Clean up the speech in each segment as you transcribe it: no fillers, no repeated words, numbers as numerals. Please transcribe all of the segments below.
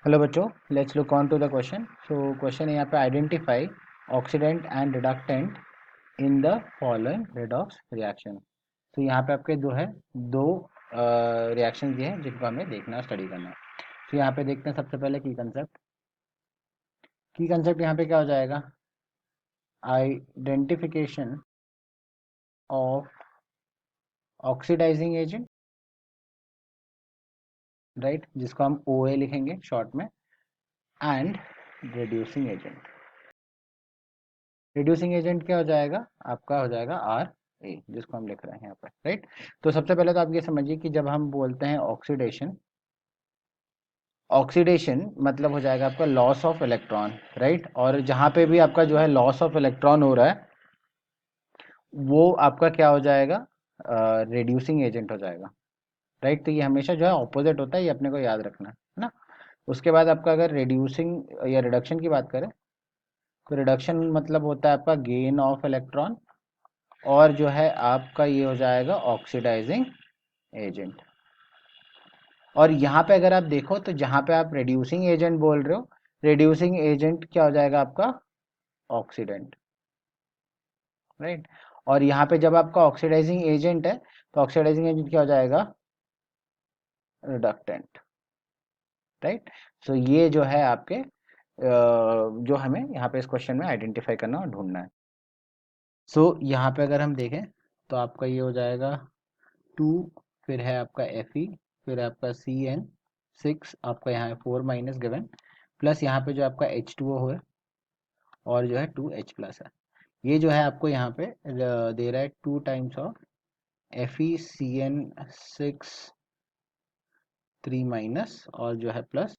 Hello बच्चों, let's look on to the question. So question है यहाँ पे, identify oxidant and reductant in the following redox reaction. तो यहाँ पे आपके दो रिएक्शन ये हैं जिनको हमें देखना स्टडी करना है। तो यहाँ पे देखते हैं सबसे पहले की कंसेप्ट यहाँ पे क्या हो जाएगा, identification of oxidising agent, right, जिसको हम ओ ए लिखेंगे शॉर्ट में, and reducing agent. Reducing agent क्या हो जाएगा, आपका हो जाएगा आर ए, जिसको हम लिख रहे हैं यहाँ पर, राइट। तो सबसे पहले तो आप ये समझिए कि जब हम बोलते हैं ऑक्सीडेशन, ऑक्सीडेशन मतलब हो जाएगा आपका लॉस ऑफ इलेक्ट्रॉन, राइट। और जहाँ पे भी आपका जो है लॉस ऑफ इलेक्ट्रॉन हो रहा है वो आपका क्या हो जाएगा, रिड्यूसिंग एजेंट हो जाएगा, राइट। तो ये हमेशा जो है ऑपोजिट होता है, ये अपने को याद रखना है ना। उसके बाद आपका अगर रिड्यूसिंग या रिडक्शन की बात करें तो रिडक्शन मतलब होता है आपका गेन ऑफ इलेक्ट्रॉन, और जो है आपका ये हो जाएगा ऑक्सीडाइजिंग एजेंट। और यहाँ पे अगर आप देखो तो जहाँ पे आप रिड्यूसिंग एजेंट बोल रहे हो, रिड्यूसिंग एजेंट क्या हो जाएगा आपका, ऑक्सीडेंट, राइट। और यहाँ पे जब आपका ऑक्सीडाइजिंग एजेंट है तो ऑक्सीडाइजिंग एजेंट क्या हो जाएगा, रिडक्टेंट, राइट। सो ये जो है आपके जो हमें यहाँ पे इस क्वेश्चन में आइडेंटिफाई करना और ढूंढना है। सो यहाँ पे अगर हम देखें तो आपका ये हो जाएगा 2, फिर है आपका Fe, फिर है आपका CN6, आपका यहाँ है 4 माइनस गिवन, प्लस यहाँ पे जो आपका H2O है और जो है 2H प्लस है। ये जो है आपको यहाँ पे दे रहा है 2 टाइम्स ऑफ FeCN6 3 माइनस और जो है प्लस।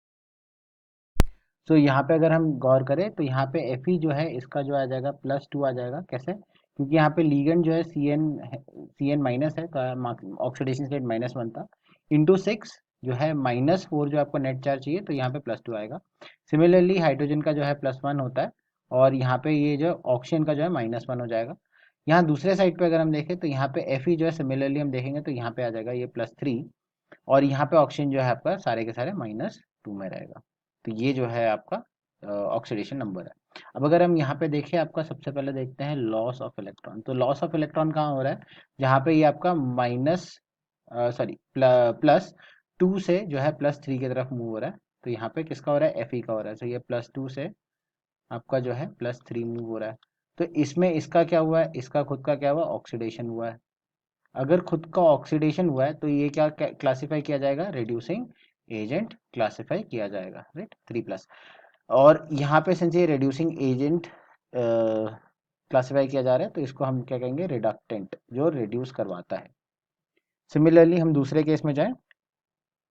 तो यहाँ पे अगर हम गौर करें तो यहाँ पे Fe जो है इसका जो आ जाएगा +2 आ जाएगा, कैसे, क्योंकि यहाँ पे लीगेंड जो है सी एन माइनस है तो ऑक्सीडेशन स्टेट -1 था, इंटू 6 जो है -4 जो आपको नेट चार्ज चाहिए तो यहाँ पे +2 आएगा। सिमिलरली हाइड्रोजन का जो है +1 होता है, और यहाँ पे ये जो ऑक्सीजन का जो है -1 हो जाएगा। यहाँ दूसरे साइड पे अगर हम देखें तो यहाँ पे Fe जो है सिमिलरली हम देखेंगे तो यहाँ पे आ जाएगा ये +3, और यहाँ पे ऑक्सीजन जो है आपका सारे के सारे -2 में रहेगा। तो ये जो है आपका ऑक्सीडेशन नंबर है। अब अगर हम यहाँ पे देखें, आपका सबसे पहले देखते हैं लॉस ऑफ इलेक्ट्रॉन। तो लॉस ऑफ इलेक्ट्रॉन कहाँ हो रहा है, जहाँ पे ये आपका +2 से जो है +3 की तरफ मूव हो रहा है। तो यहाँ पे किसका हो रहा है, Fe का हो रहा है। तो ये +2 से आपका जो है +3 मूव हो रहा है। तो इसमें इसका क्या हुआ है, इसका खुद का क्या हुआ, ऑक्सीडेशन हुआ है। अगर खुद का ऑक्सीडेशन हुआ है तो ये क्या क्लासिफाई किया जाएगा, रिड्यूसिंग एजेंट क्लासिफाई किया जाएगा, राइट, 3+। और यहाँ पे सिंस ये रिड्यूसिंग एजेंट क्लासिफाई किया जा रहा है तो इसको हम क्या कहेंगे, रिडक्टेंट, जो रिड्यूस करवाता है। सिमिलरली हम दूसरे केस में जाएं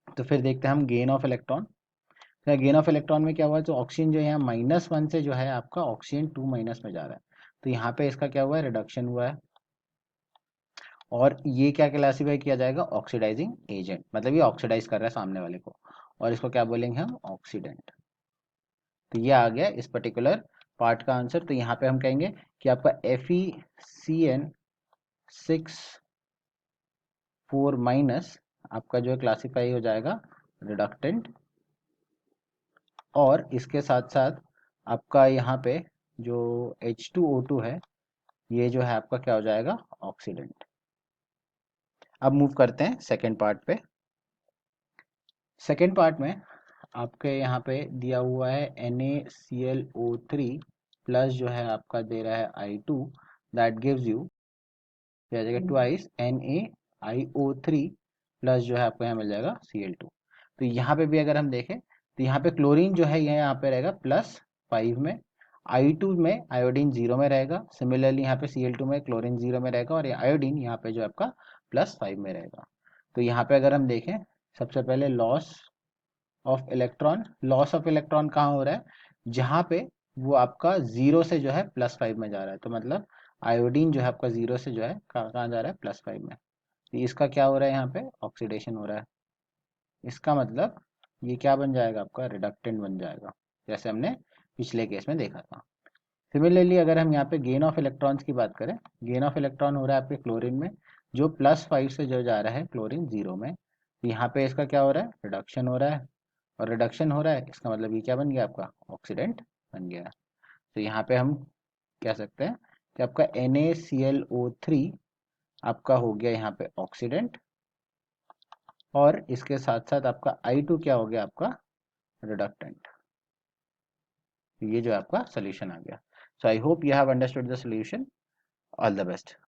तो फिर देखते हैं हम gain of electron. Gain of electron में क्या हुआ है, तो ऑक्सीजन जो है यहाँ -1 से जो है आपका ऑक्सीजन 2 माइनस में जा रहा है, तो यहाँ पे इसका क्या हुआ है, रिडक्शन हुआ है। और ये क्या क्लासीफाई किया जाएगा, ऑक्सीडाइजिंग एजेंट, मतलब ये ऑक्सीडाइज कर रहा है सामने वाले को, और इसको क्या बोलेंगे हम, ऑक्सीडेंट। तो ये आ गया इस पर्टिकुलर पार्ट का आंसर। तो यहाँ पे हम कहेंगे कि आपका FeCN6 4 माइनस आपका जो है क्लासीफाई हो जाएगा रिडक्टेंट, और इसके साथ साथ आपका यहाँ पे जो H2O2 है ये जो है आपका क्या हो जाएगा, ऑक्सीडेंट। अब मूव करते हैं सेकेंड पार्ट पे। सेकेंड पार्ट में आपके यहाँ पे दिया हुआ है NaClO3 प्लस जो है आपका दे रहा है I2, दैट गिव्स यू क्या आ जाएगा, ट्वाइस NaIO3 प्लस जो है आपको यहाँ मिल जाएगा Cl2। तो यहाँ पे भी अगर हम देखें तो यहाँ पे क्लोरीन जो है ये यहाँ पे रहेगा +5 में, I2 में आयोडीन 0 में रहेगा, सिमिलरली यहाँ पे Cl2 में क्लोरीन 0 में रहेगा, और आयोडीन यहाँ पे जो आपका +5 में रहेगा। तो यहाँ पे अगर हम देखें सबसे पहले लॉस ऑफ इलेक्ट्रॉन कहाँ हो रहा है, जहाँ पे वो आपका 0 से जो है +5 में जा रहा है। तो मतलब आयोडीन जो है आपका 0 से जो है कहाँ जा रहा है, +5 में। तो इसका क्या हो रहा है, यहाँ पे ऑक्सीडेशन हो रहा है। इसका मतलब ये क्या बन जाएगा, आपका रिडक्टेंट बन जाएगा, जैसे हमने पिछले केस में देखा था। सिमिलरली अगर हम यहाँ पे गेन ऑफ इलेक्ट्रॉन्स की बात करें, गेन ऑफ इलेक्ट्रॉन हो रहा है आपके क्लोरीन में, जो +5 से जो जा रहा है क्लोरीन 0 में, तो यहाँ पे इसका क्या हो रहा है, रिडक्शन हो रहा है। और रिडक्शन हो रहा है, इसका मतलब ये क्या बन गया आपका ऑक्सीडेंट बन गया। तो यहाँ पे हम कह सकते हैं कि आपका NaClO3 आपका हो गया यहाँ पे ऑक्सीडेंट, और इसके साथ साथ आपका I2 क्या हो गया आपका रिडक्टेंट। ये जो आपका सोल्यूशन आ गया। So I hope you have understood the solution. All the best.